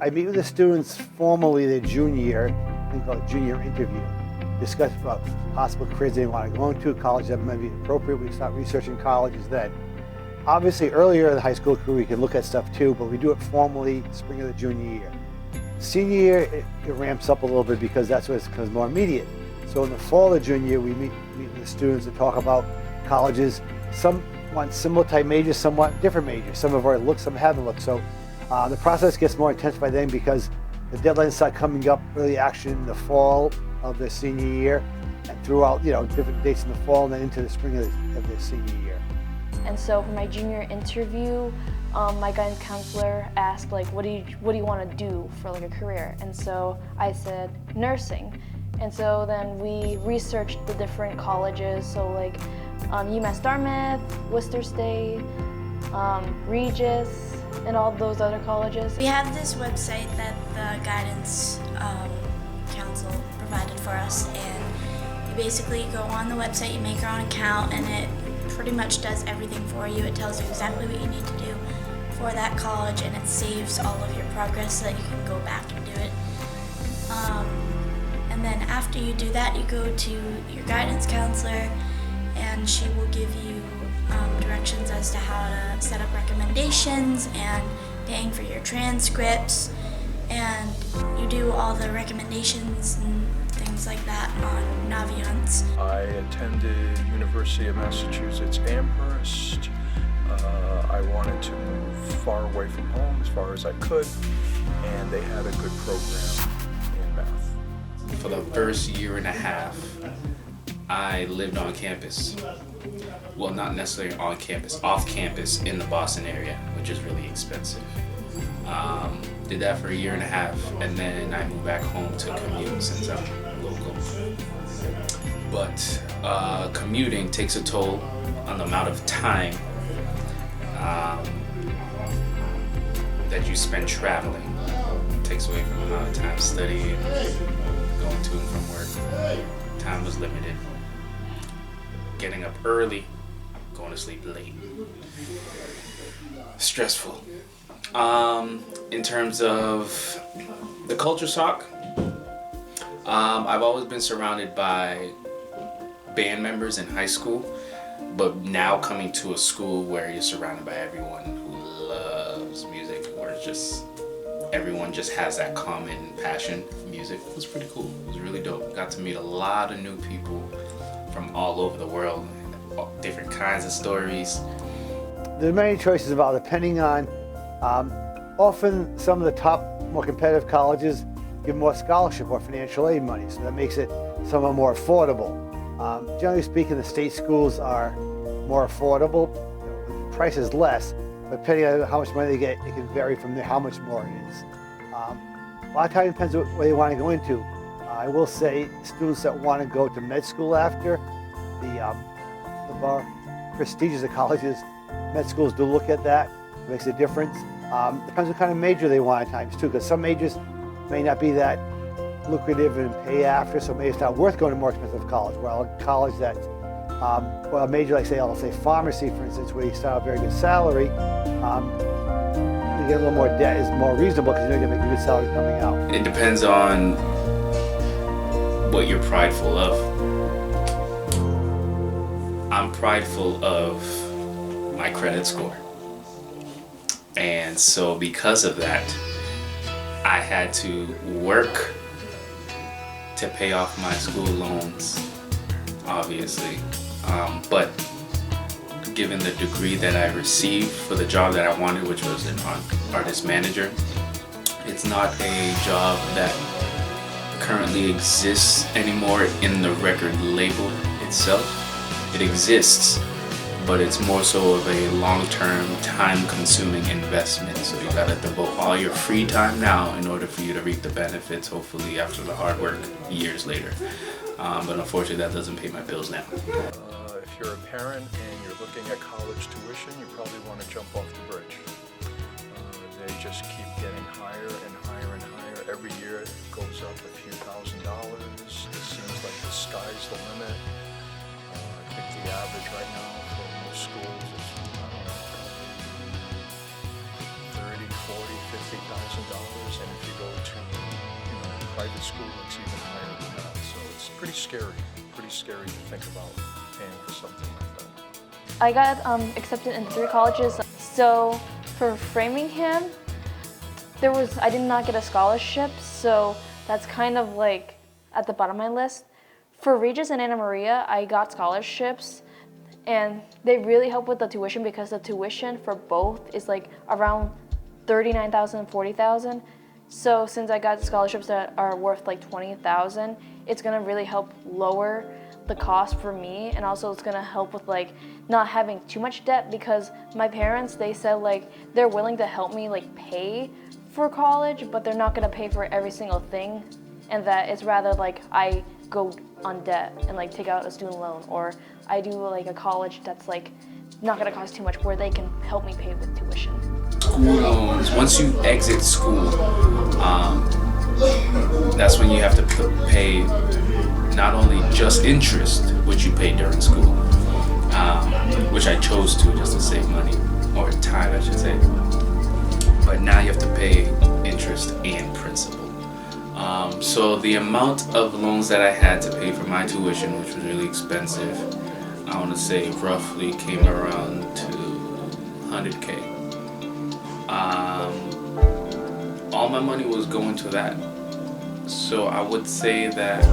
I meet with the students formally their junior year, I think called junior interview. Discuss about possible careers they want to go into, college that might be appropriate. We start researching colleges then. Obviously, earlier in the high school career, we can look at stuff too, but we do it formally spring of the junior year. Senior year, it ramps up a little bit because that's when it becomes more immediate. So in the fall of the junior year, we meet with the students and talk about colleges. Some want similar type majors, some want different majors. Some have already looked, some haven't looked. So the process gets more intense by then because the deadlines start coming up, really action in the fall of their senior year and throughout, different dates in the fall and then into the spring of their senior year. And so for my junior interview, my guidance counselor asked, what do you want to do for a career? And so I said nursing. And so then we researched the different colleges, so UMass Dartmouth, Worcester State, Regis, and all those other colleges. We have this website that the guidance council provided for us, and you basically go on the website, you make your own account, and it pretty much does everything for you. It tells you exactly what you need to do for that college, and it saves all of your progress so that you can go back and do it. And then after you do that, you go to your guidance counselor, and she will give you directions as to how to set up recommendations and paying for your transcripts, and you do all the recommendations and things like that on Naviance. I attended University of Massachusetts Amherst. I wanted to move far away from home as far as I could, and they had a good program in math. For the first year and a half, I lived on campus. Well, not necessarily on campus, off campus in the Boston area, which is really expensive. Did that for a year and a half, and then I moved back home to commute since I'm local. But commuting takes a toll on the amount of time that you spend traveling. It takes away from the amount of time studying, going to and from work. Time was limited. Getting up early, going to sleep late. Stressful. In terms of the culture shock, I've always been surrounded by band members in high school, but now coming to a school where you're surrounded by everyone who loves music, where it's just everyone just has that common passion for music, it was pretty cool. It was really dope. Got to meet a lot of new people from all over the world, different kinds of stories. There are many choices about depending on, often some of the top, more competitive colleges give more scholarship or financial aid money, so that makes it somewhat more affordable. Generally speaking, the state schools are more affordable. The price is less, but depending on how much money they get, it can vary from there how much more it is. A lot of times it depends on what they want to go into. I will say students that want to go to med school after, the more prestigious the colleges, med schools do look at that. It makes a difference. Depends what kind of major they want at times too, because some majors may not be that lucrative and pay after, so maybe it's not worth going to more expensive college. Well, a college that, a major like I'll say pharmacy, for instance, where you start a very good salary, you get a little more debt is more reasonable because you're going to make a good salary coming out. It depends on what you're prideful of. I'm prideful of my credit score. And so because of that, I had to work to pay off my school loans, obviously. But given the degree that I received for the job that I wanted, which was an artist manager, it's not a job that currently exists anymore in the record label itself. It exists, but it's more so of a long-term, time-consuming investment. So you gotta devote all your free time now in order for you to reap the benefits, hopefully after the hard work years later. But unfortunately, that doesn't pay my bills now. If you're a parent and you're looking at college tuition, you probably want to jump off the bridge. They just keep getting higher and higher and higher. Every year it goes up a few $1,000s. It seems like the sky's the limit. I think the average right now for most schools is, I don't know, $30,000, $40,000, $50,000 and if you go to private school, it's even higher than that. So it's pretty scary to think about paying for something like that. I got accepted in 3 colleges. So for Framingham, I did not get a scholarship, so that's kind of like at the bottom of my list. For Regis and Anna Maria, I got scholarships, and they really help with the tuition because the tuition for both is like around $39,000 and $40,000. So since I got scholarships that are worth like $20,000, it's gonna really help lower the cost for me, and also it's gonna help with like not having too much debt, because my parents, they said like they're willing to help me like pay for college, but they're not gonna pay for every single thing, and that it's rather like I go on debt and like take out a student loan, or I do like a college that's like not gonna cost too much where they can help me pay with tuition. School loans, once you exit school, that's when you have to pay not only just interest, which you pay during school, which I chose to just to save money, or time I should say, but now you have to pay interest and principal. So the amount of loans that I had to pay for my tuition, which was really expensive, I want to say roughly came around to 100K. All my money was going to that. So I would say that